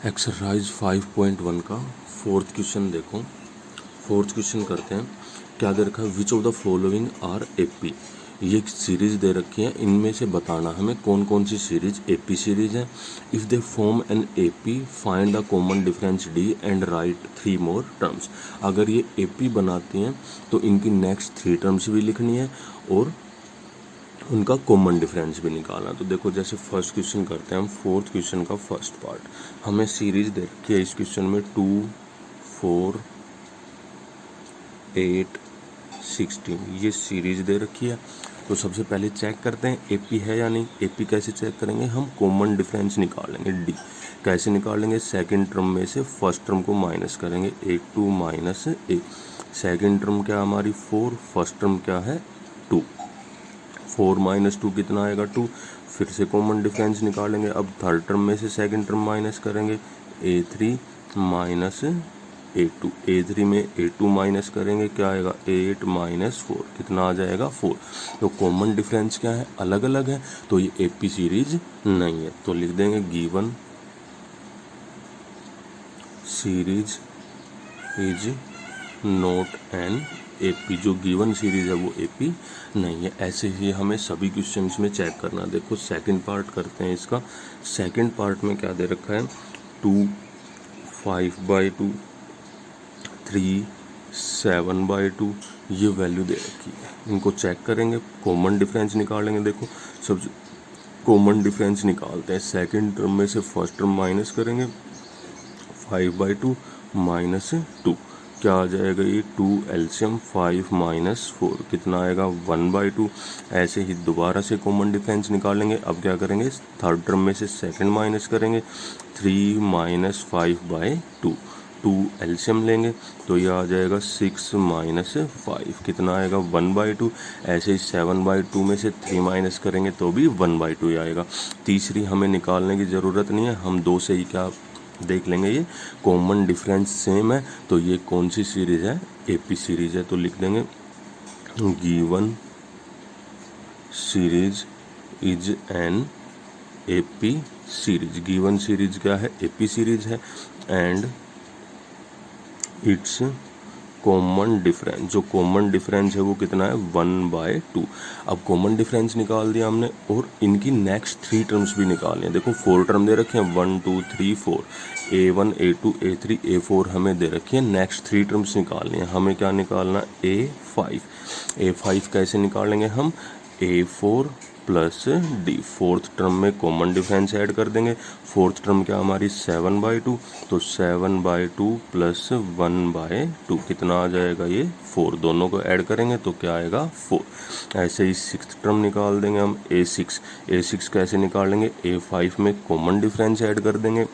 Exercise 5.1 का fourth question देखो। Fourth question करते हैं। क्या दे रखा है, which of the following are AP. ये एक सीरीज दे रखी है, इनमें से बताना हमें कौन कौन सी सीरीज एपी सीरीज है। If they form an AP find the common difference D and right 3 more terms. अगर ये एपी बनाती हैं तो इनकी नेक्स्ट 3 टर्म्स भी लिखनी है और उनका कॉमन डिफरेंस भी निकालना। तो देखो, जैसे फर्स्ट क्वेश्चन करते हैं हम, फोर्थ क्वेश्चन का फर्स्ट पार्ट। हमें सीरीज दे रखी है इस क्वेश्चन में 2, 4, 8, 16, ये सीरीज दे रखी है। तो सबसे पहले चेक करते हैं एपी है या नहीं। एपी कैसे चेक करेंगे हम, कॉमन डिफरेंस निकालेंगे डी। कैसे निकालेंगे, सेकंड टर्म में से फर्स्ट टर्म को माइनस करेंगे, 8 माइनस 8। सेकंड टर्म क्या हमारी 4, फर्स्ट टर्म क्या है 2। 4 माइनस 2 कितना आएगा 2। फिर से कॉमन डिफरेंस निकालेंगे। अब थर्ड टर्म में से सेकंड टर्म माइनस करेंगे, a3 माइनस a2। a3 में a2 माइनस करेंगे, क्या आएगा 8 माइनस 4, कितना आ जाएगा 4। तो कॉमन डिफरेंस क्या है, अलग अलग है, तो ये एपी सीरीज नहीं है। तो लिख देंगे given series is not an AP. जो गिवन सीरीज है वो एपी नहीं है। ऐसे ही हमें सभी क्वेश्चंस में चेक करना। देखो सेकंड पार्ट करते हैं इसका। सेकंड पार्ट में क्या दे रखा है, 2, 5/2, 3, 7/2, ये वैल्यू दे रखी है। इनको चेक करेंगे, कॉमन डिफरेंस निकालेंगे। देखो सब कॉमन डिफरेंस निकालते हैं। सेकंड टर्म में से फर्स्ट टर्म माइनस करेंगे, 5/2 माइनस 2, क्या आ जाएगा ये 2 एलसीएम 5 माइनस 4, कितना आएगा 1/2। ऐसे ही दोबारा से कॉमन डिफरेंस निकालेंगे। अब क्या करेंगे, थर्ड टर्म में से सेकंड माइनस करेंगे, 3 माइनस 5/2, 2 एलसीएम लेंगे तो ये आ जाएगा 6 माइनस 5, कितना आएगा 1/2। ऐसे ही 7/2 में से 3 माइनस करेंगे तो भी 1/2 ही आएगा। तीसरी हमें निकालने की ज़रूरत नहीं है, हम 2 से ही क्या देख लेंगे, ये कॉमन डिफरेंस सेम है तो ये कौन सी सीरीज है, एपी सीरीज है। तो लिख देंगे given series is an AP series. Given series क्या है, एपी सीरीज है। एंड इट्स कॉमन डिफरेंस, जो कॉमन डिफरेंस है वो कितना है 1/2। अब कॉमन डिफरेंस निकाल दिया हमने और इनकी नेक्स्ट 3 टर्म्स भी निकालनी है। देखो 4 टर्म दे रखे हैं, 1 2 3 4, a1 a2 a3 a4 हमें दे रखी है। नेक्स्ट 3 टर्म्स निकालनी है। हमें क्या निकालना, a5 कैसे निकालेंगे हम, a4 plus D. Fourth term में कॉमन डिफरेंस ऐड कर देंगे। फोर्थ टर्म क्या हमारी 7/2, तो 7/2 प्लस 1/2, कितना आ जाएगा ये 4। दोनों को ऐड करेंगे तो क्या आएगा 4। ऐसे ही सिक्स्थ टर्म निकाल देंगे हम, a6 कैसे निकालेंगे, a5 में कॉमन डिफरेंस ऐड कर देंगे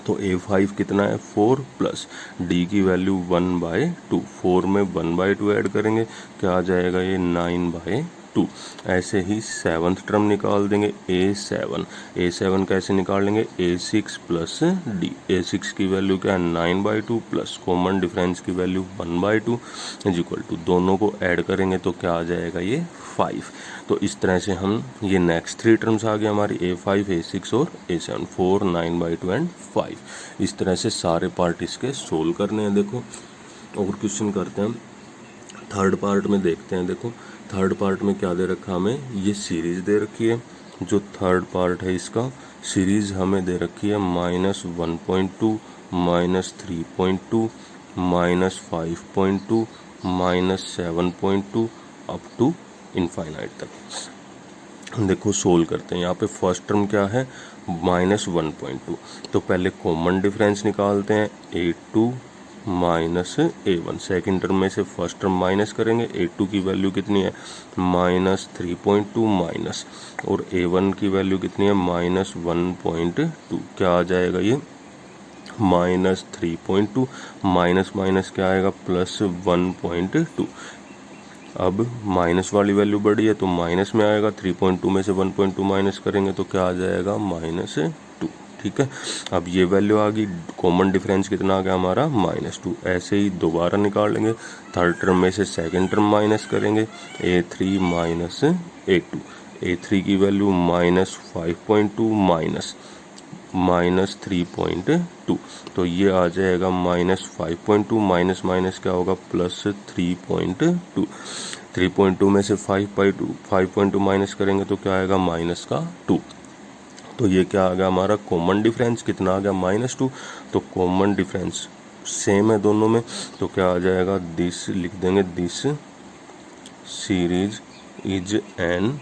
तो a5 कितना है 4 प्लस d की वैल्यू 1/2, 4 में 1/2 ऐड करेंगे, क्या आ जाएगा ये 9/2। ऐसे ही सेवन्थ टर्म निकाल देंगे, a7 कैसे निकालेंगे, a6 प्लस d। a6 की वैल्यू क्या है 9/2 प्लस कॉमन डिफरेंस की वैल्यू 1/2 इज इक्वल टू, दोनों को ऐड करेंगे तो क्या आ जाएगा ये 5। तो इस तरह से हम ये नेक्स्ट 3 टर्म्स आ गए हमारी, a5 a6 और a7, 4 9/2 एंड 5। इस तरह से सारे पार्ट इसके सोल्व करने हैं। देखो और क्वेश्चन करते हैं हम। थर्ड पार्ट में देखते हैं। देखो थर्ड पार्ट में क्या दे रखा हमें, ये सीरीज दे रखी है। जो थर्ड पार्ट है इसका सीरीज हमें दे रखी है -1.2, -3.2, -5.2, -7.2 अप टू इनफाइनाइट तक। देखो सोल्व करते हैं। यहाँ पे फर्स्ट टर्म क्या है -1.2, तो पहले कॉमन डिफरेंस निकालते हैं, a2 minus a1। Second term में से फर्स्ट टर्म माइनस करेंगे, a2 की वैल्यू कितनी है -3.2 माइनस, और a1 की वैल्यू कितनी है -1.2, क्या आ जाएगा ये -3.2, माइनस माइनस क्या आएगा +1.2। अब माइनस वाली वैल्यू बढ़ी है तो माइनस में आएगा, 3.2 में से 1.2 माइनस करेंगे तो क्या आ जाएगा -2। ठीक है, अब ये वैल्यू आ गई, कॉमन डिफरेंस कितना आ गया हमारा -2। ऐसे ही दोबारा निकालेंगे। थर्ड टर्म में से सेकंड टर्म माइनस करेंगे, a3 माइनस a2, a3 की वैल्यू -5.2 माइनस -3.2, तो ये आ जाएगा -5.2, माइनस माइनस क्या होगा +3.2। 3.2 में से 5.2 माइनस करेंगे तो क्या आएगा -2। तो ये क्या आ गया हमारा कॉमन डिफरेंस, कितना आ गया -2। तो कॉमन डिफरेंस सेम है दोनों में, तो क्या आ जाएगा दिस, लिख देंगे this series is an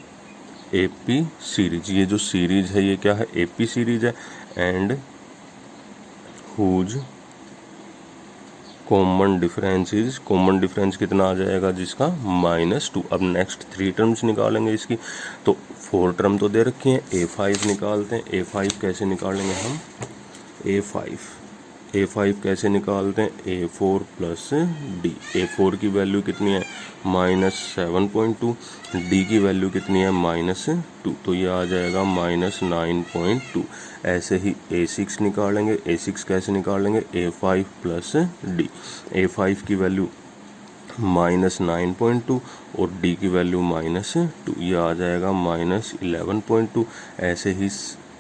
AP series. ये जो सीरीज है ये क्या है, एपी सीरीज है। And whose common difference is, common difference कितना आ जाएगा जिसका -2। अब नेक्स्ट 3 टर्म्स निकालेंगे इसकी। तो 4 टर्म तो दे रखी हैं, A5 निकालते हैं। A5 कैसे निकालेंगे हम, A5 कैसे निकालते हैं, A4 प्लस डी। A4 की वैल्यू कितनी है -7.2, डी की वैल्यू कितनी है -2, तो ये आ जाएगा -9.2। ऐसे ही A6 निकालेंगे। A6 कैसे निकालेंगे, A5 प्लस डी। A5 की वैल्यू -9.2 और डी की वैल्यू -2, ये आ जाएगा -11.2। ऐसे ही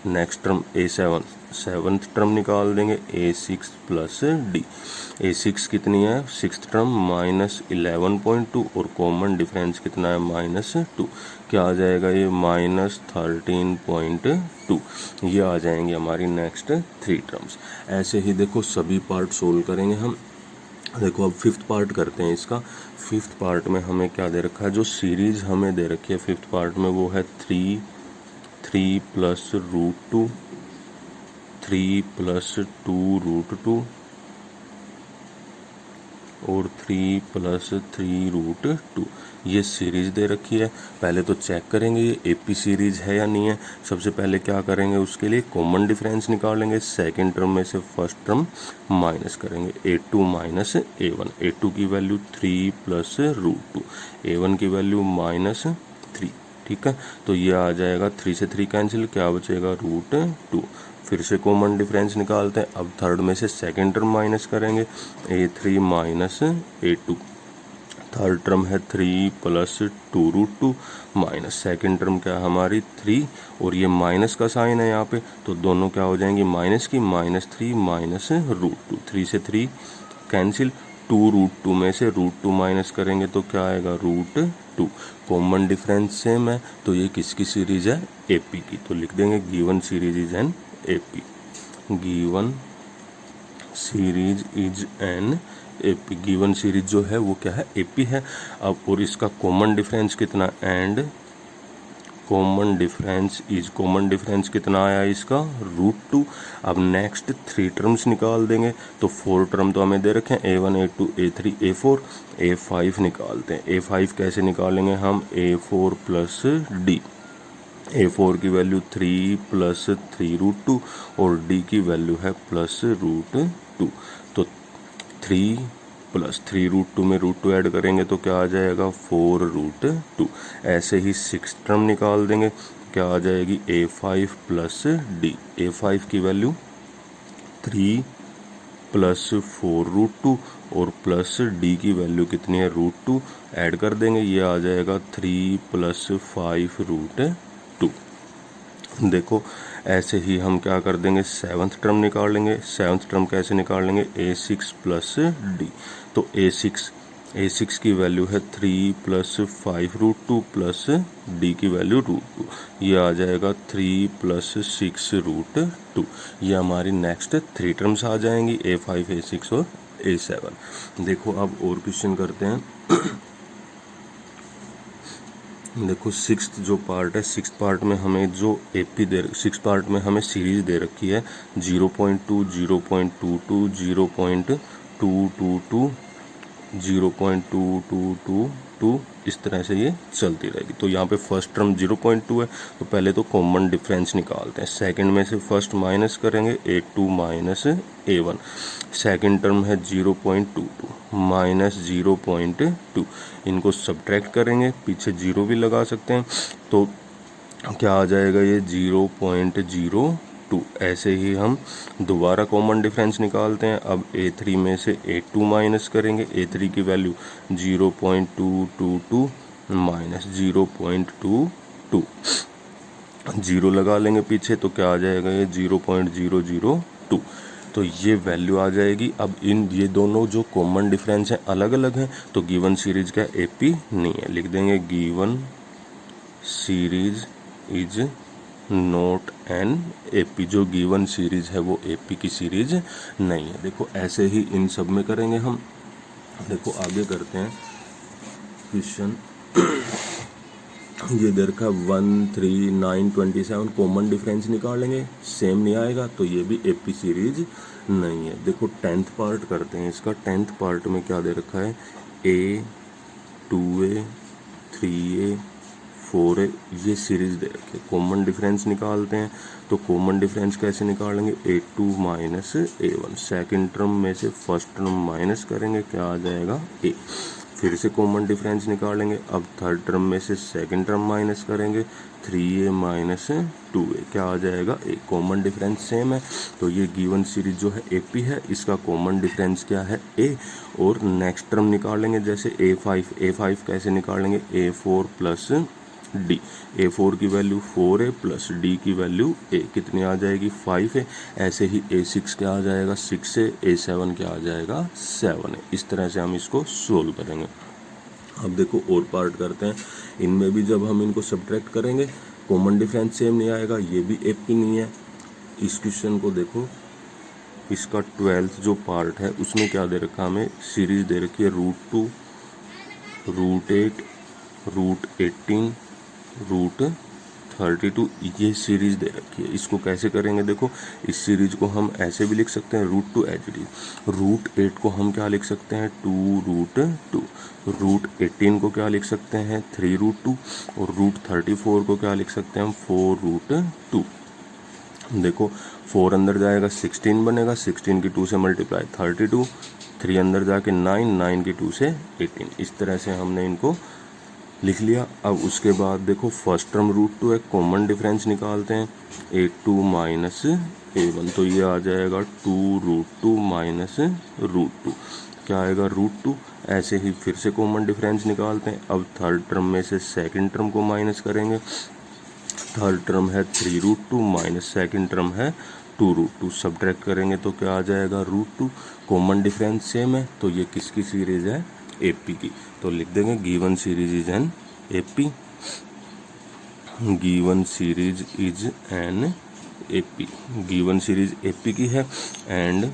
next term A7, seventh term निकाल देंगे, A6 प्लस डी। A6 कितनी है, सिक्स्थ टर्म -11.2 और कॉमन डिफरेंस कितना है -2, क्या आ जाएगा ये -13.2। ये आ जाएंगे हमारी नेक्स्ट 3 टर्म्स। ऐसे ही देखो सभी पार्ट सोल्व करेंगे हम। देखो अब 5th पार्ट करते हैं इसका। 5th पार्ट में हमें क्या दे रखा है, जो सीरीज हमें दे रखी है 5th पार्ट में वो है 3 प्लस √2, 3 प्लस 2√2 और 3 प्लस 3√2। ये सीरीज दे रखी है। पहले तो चेक करेंगे ये एपी सीरीज है या नहीं है। सबसे पहले क्या करेंगे, उसके लिए कॉमन डिफरेंस निकालेंगे। सेकंड टर्म में से फर्स्ट टर्म माइनस करेंगे, A2 माइनस A1। A2 की वैल्यू 3 प्लस √2, A1 की वैल्यू -3। ठीक है, तो ये आ जाएगा 3 से 3 कैंसिल, क्या बचेगा √2। फिर से कॉमन डिफरेंस निकालते हैं। अब थर्ड में से सेकंड टर्म माइनस करेंगे, A3 minus A2। Third term है 3 प्लस 2√2 माइनस सेकेंड टर्म क्या है हमारी 3, और ये माइनस का साइन है यहाँ पे, तो दोनों क्या हो जाएंगी माइनस की, -3 माइनस √2। 3 से 3 कैंसिल, 2√2 में से √2 माइनस करेंगे तो क्या आएगा √2। कॉमन डिफरेंस सेम है, तो ये किसकी सीरीज है, एपी की। तो लिख देंगे given series is an AP, given series is an AP. Given series जो है वो क्या है, एपी है। अब और इसका कॉमन डिफरेंस कितना, एंड कॉमन डिफरेंस कितना आया इसका √2। अब नेक्स्ट 3 टर्म्स निकाल देंगे। तो 4 टर्म तो हमें दे रखे हैं, A1 A2 A3 A4। A5 निकालते हैं। A5 कैसे निकालेंगे हम, A4 प्लस डी। A4 की वैल्यू 3 प्लस 3√2 और D की वैल्यू है +√2। तो 3 प्लस 3√2 में √2 ऐड करेंगे तो क्या आ जाएगा 4√2। ऐसे ही 6 टर्म निकाल देंगे, क्या आ जाएगी A5 प्लस D। A5 की वैल्यू 3 प्लस 4√2 और प्लस D की वैल्यू कितनी है √2, ऐड कर देंगे, ये आ जाएगा 3 प्लस 5√2। देखो ऐसे ही हम क्या कर देंगे, 7th टर्म निकाल लेंगे। 7th टर्म कैसे निकाल लेंगे, A6 प्लस D। तो A6 की वैल्यू है 3 प्लस 5√2 प्लस D की वैल्यू √2, ये आ जाएगा 3 प्लस 6√2। ये हमारी नेक्स्ट 3 टर्म्स आ जाएंगी, A5 A6 और A7। देखो अब और क्वेश्चन करते हैं। देखो 6th जो पार्ट है, 6th पार्ट में हमें जो एपी 6th पार्ट में हमें सीरीज दे रखी है 0.2 0.22 0.222 0.2222 इस तरह से ये चलती रहेगी। तो यहाँ पे फर्स्ट टर्म 0.2 है, तो पहले तो कॉमन डिफरेंस निकालते हैं। सेकंड में से फर्स्ट माइनस करेंगे, A2 minus A1। Second term है 0.22 माइनस 0.2, इनको सब्ट्रैक्ट करेंगे, पीछे 0 भी लगा सकते हैं, तो क्या आ जाएगा ये 0.02। ऐसे ही हम दोबारा कॉमन डिफरेंस निकालते हैं। अब A3 में से A2 माइनस करेंगे, A3 की वैल्यू 0.222 माइनस 0.22, जीरो लगा लेंगे पीछे तो क्या आ जाएगा ये 0.002। तो ये वैल्यू आ जाएगी। अब इन ये दोनों जो कॉमन डिफरेंस हैं अलग अलग हैं, तो गिवन सीरीज का एपी नहीं है। लिख देंगे given series is note an AP. जो गिवन सीरीज है वो एपी की सीरीज नहीं है। देखो ऐसे ही इन सब में करेंगे हम। देखो आगे करते हैं क्वेश्चन। ये दे रखा 1, 3, 9, 27 कॉमन डिफरेंस निकालेंगे, सेम नहीं आएगा तो ये भी एपी सीरीज नहीं है। देखो 10th पार्ट करते हैं इसका। 10th पार्ट में क्या दे रखा है, ए, 2a, 3a, 4a, ये सीरीज दे रखी है। कॉमन डिफरेंस निकालते हैं तो कॉमन डिफरेंस कैसे निकालेंगे, a2 minus a1। Second term में से फर्स्ट टर्म माइनस करेंगे, क्या आ जाएगा a। फिर से कॉमन डिफरेंस निकालेंगे। अब थर्ड टर्म में से सेकंड टर्म माइनस करेंगे, 3a माइनस 2a, क्या आ जाएगा a। कॉमन डिफरेंस सेम है तो ये गिवन सीरीज जो है एपी है। इसका कॉमन डिफरेंस क्या है a। और नेक्स्ट टर्म निकालेंगे जैसे a5 कैसे निकालेंगे, a4 प्लस d। a4 की वैल्यू 4a प्लस d की वैल्यू a, कितनी आ जाएगी 5a। ऐसे ही a6 क्या आ जाएगा 6a, a7 क्या आ जाएगा 7a। इस तरह से हम इसको सोल्व करेंगे। अब देखो और पार्ट करते हैं। इनमें भी जब हम इनको सब्ट्रैक्ट करेंगे कॉमन डिफरेंस सेम नहीं आएगा, ये भी एपी नहीं है। इस क्वेश्चन को देखो, इसका 12th जो पार्ट है उसमें क्या दे रखा हमें, सीरीज दे रखी है √2, √8, √18, √32, ये सीरीज दे रखी है। इसको कैसे करेंगे, देखो इस सीरीज को हम ऐसे भी लिख सकते हैं √2 एच डी। √8 को हम क्या लिख सकते हैं 2√2, √18 को क्या लिख सकते हैं 3√2 और √34 को क्या लिख सकते हैं हम 4√2। देखो 4 अंदर जाएगा 16 बनेगा, 16 की 2 से मल्टीप्लाई 32, 3 अंदर जाके 9, 9 की 2 से 18। इस तरह से हमने इनको लिख लिया। अब उसके बाद देखो फर्स्ट टर्म √2 है, कॉमन डिफरेंस निकालते हैं, a2 माइनस a1, तो ये आ जाएगा 2√2 माइनस √2, क्या आएगा √2। ऐसे ही फिर से कॉमन डिफरेंस निकालते हैं। अब थर्ड टर्म में से सेकंड टर्म को माइनस करेंगे। थर्ड टर्म है 3√2 माइनस सेकंड टर्म है 2√2, सब्ट्रैक्ट करेंगे तो क्या आ जाएगा √2। कॉमन डिफरेंस सेम है तो ये किसकी सीरीज है, एपी की। तो लिख देंगे given series is an AP, given series is an AP, given series AP की है एंड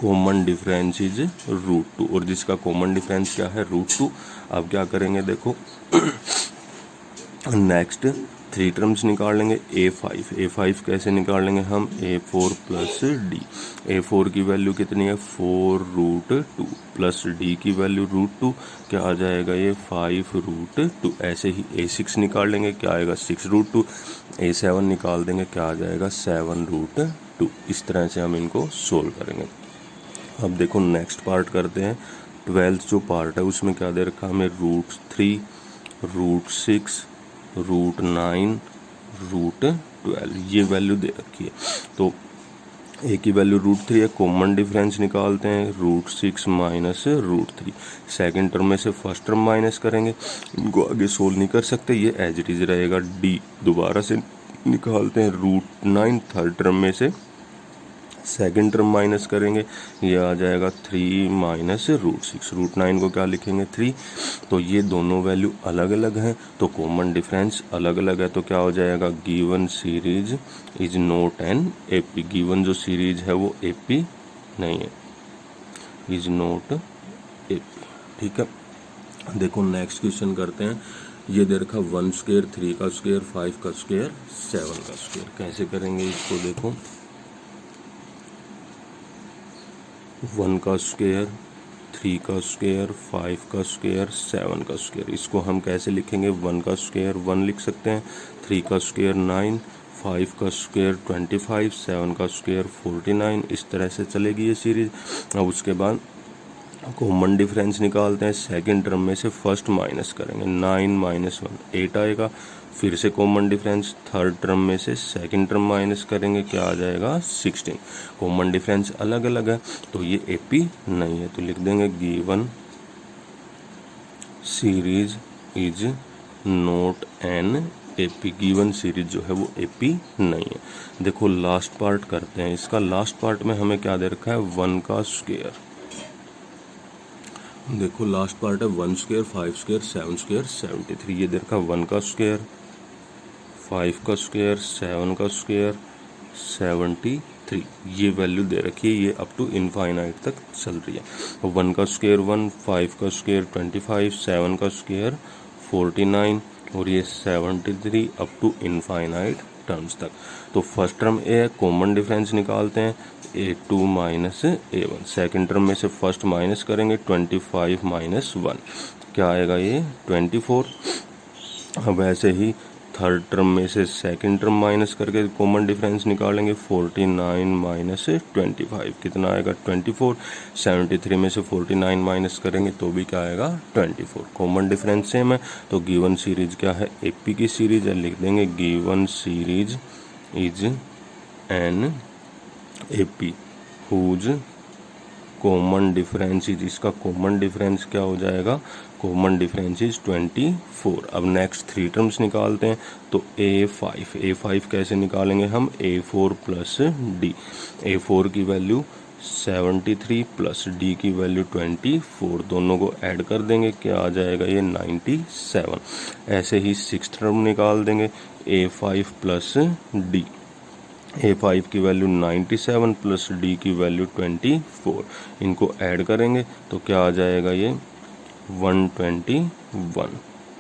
कॉमन डिफरेंस इज √2, और जिसका कॉमन डिफरेंस क्या है √2। अब क्या करेंगे देखो नेक्स्ट 3 टर्म्स निकालेंगे। a5 कैसे निकालेंगे हम, a4 प्लस d। a4 की वैल्यू कितनी है 4√2 प्लस d की वैल्यू √2, क्या आ जाएगा ये 5√2। ऐसे ही a6 निकालेंगे, क्या आएगा 6√2। a7 निकाल देंगे, क्या आ जाएगा 7√2। इस तरह से हम इनको सोल्व करेंगे। अब देखो नेक्स्ट पार्ट करते हैं। 12th जो पार्ट है उसमें क्या दे रखा हमें √3, √6, √9, √12, ये वैल्यू दे रखी है। तो ए की वैल्यू √3 है, कॉमन डिफरेंस निकालते हैं √6 माइनस √3। सेकेंड टर्म में से फर्स्ट टर्म माइनस करेंगे, इनको आगे सोल्व नहीं कर सकते, ये एज इट इज रहेगा। डी दोबारा से निकालते हैं √9, थर्ड टर्म में से सेकेंड टर्म माइनस करेंगे, ये आ जाएगा 3 माइनस √6। √9 को क्या लिखेंगे 3। तो ये दोनों वैल्यू अलग अलग हैं तो कॉमन डिफरेंस अलग अलग है, तो क्या हो जाएगा given series is not an AP. Given जो सीरीज है वो एपी नहीं है, इज नॉट एपी। ठीक है, देखो नेक्स्ट क्वेश्चन करते हैं। ये दे रखा 1 स्क्वायर, 3 का स्क्वायर, 5 का स्क्वायर, 7 का स्क्वायर। कैसे करेंगे इसको, देखो 1 का स्क्वायर, 3 का स्क्वायर, 5 का स्क्वायर, 7 का स्क्वायर। इसको हम कैसे लिखेंगे, 1 का स्क्वायर 1 लिख सकते हैं, 3 का स्क्वायर 9, 5 का स्क्वायर 25, 7 का स्क्वायर 49। इस तरह से चलेगी ये सीरीज। अब उसके बाद कॉमन डिफरेंस निकालते हैं। सेकंड टर्म में से फर्स्ट माइनस करेंगे, 9 माइनस 1 8 आएगा। फिर से कॉमन डिफरेंस, थर्ड टर्म में से सेकंड टर्म माइनस करेंगे, क्या आ जाएगा 16। कॉमन डिफरेंस अलग अलग है तो ये एपी नहीं है, तो लिख देंगे given series is not an AP, given series जो है वो AP नहीं है। देखो लास्ट पार्ट करते हैं इसका। लास्ट पार्ट में हमें क्या दे रखा है, 1 का स्क्वायर। देखो लास्ट पार्ट है 1 स्क्वायर, 5 स्क्वायर, 7 स्क्वायर, 73। ये दे रखा है 1 का स्क्वायर, 5 का स्क्वायर, 7 का स्क्वायर, 73। ये वैल्यू दे रखी है, ये अप टू इनफाइनाइट तक चल रही है। 1 का स्क्वायर 1, 5 का स्क्वायर 25, 7 का स्क्वायर 49 और ये 73 अप टू इनफाइनाइट टर्म्स तक। तो फर्स्ट टर्म ए है, कॉमन डिफरेंस निकालते हैं, A2 minus A1। Second term में से फर्स्ट माइनस करेंगे, 25 माइनस 1 क्या आएगा, ये 24। अब ऐसे ही थर्ड टर्म में से सेकंड टर्म माइनस करके कॉमन डिफरेंस निकालेंगे, 49 माइनस 25 कितना आएगा, 24। 73 में से 49 माइनस करेंगे तो भी क्या आएगा, 24। कॉमन डिफरेंस सेम है, तो गिवन सीरीज क्या है, AP की सीरीज है। लिख देंगे given series is an AP whose common difference is, इसका कॉमन डिफरेंस क्या हो जाएगा, कॉमन डिफरेंस इज 24। अब नेक्स्ट थ्री टर्म्स निकालते हैं, तो A5 कैसे निकालेंगे हम, A4 प्लस D। A4 की वैल्यू 73 प्लस D की वैल्यू 24, दोनों को ऐड कर देंगे, क्या आ जाएगा, ये 97। ऐसे ही सिक्स टर्म निकाल देंगे, A5 प्लस D। A5 की वैल्यू 97 प्लस D की वैल्यू 24, इनको ऐड करेंगे तो क्या आ जाएगा, ये 121।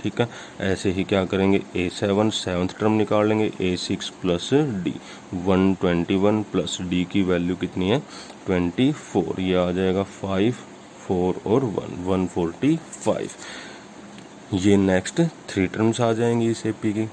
ठीक है। ऐसे ही क्या करेंगे, A7 सेवन्थ टर्म निकाल लेंगे, A6 plus D। 121 plus D की वैल्यू कितनी है, 24, ये आ जाएगा 5, 4 और 1, 145। ये नेक्स्ट थ्री टर्म्स आ जाएंगी इस AP की।